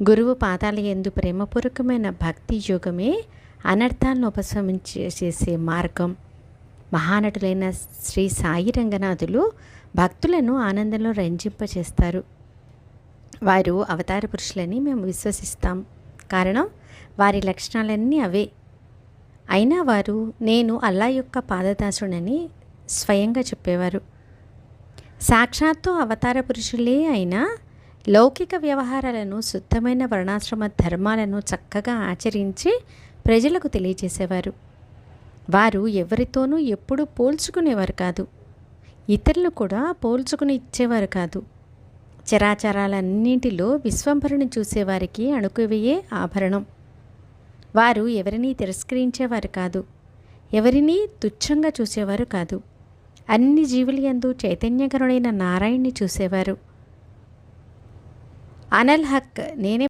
గురువు పాదాల యందు ప్రేమపూర్వకమైన భక్తి యోగమే అనర్థాలను ఉపశమించేసే మార్గం. మహానటులైన శ్రీ సాయి రంగనాథులు భక్తులను ఆనందంలో రంజింపచేస్తారు. వారు అవతార పురుషులని మేము విశ్వసిస్తాం. కారణం వారి లక్షణాలన్నీ అవే. అయినా వారు నేను అల్లా యొక్క పాదదాసుడని స్వయంగా చెప్పేవారు. సాక్షాత్తు అవతార పురుషులే అయినా లౌకిక వ్యవహారాలను, శుద్ధమైన వర్ణాశ్రమ ధర్మాలను చక్కగా ఆచరించి ప్రజలకు తెలియజేసేవారు. వారు ఎవరితోనూ ఎప్పుడూ పోల్చుకునేవారు కాదు. ఇతరులు కూడా పోల్చుకుని ఇచ్చేవారు కాదు. చరాచరాలన్నింటిలో విశ్వంభరుని చూసేవారికి అణుకువయే ఆభరణం. వారు ఎవరినీ తిరస్కరించేవారు కాదు. ఎవరినీ తుచ్చంగా చూసేవారు కాదు. అన్ని జీవుల యందు చైతన్యకరుడైన నారాయణ్ణి చూసేవారు. అనల్ హక్ నేనే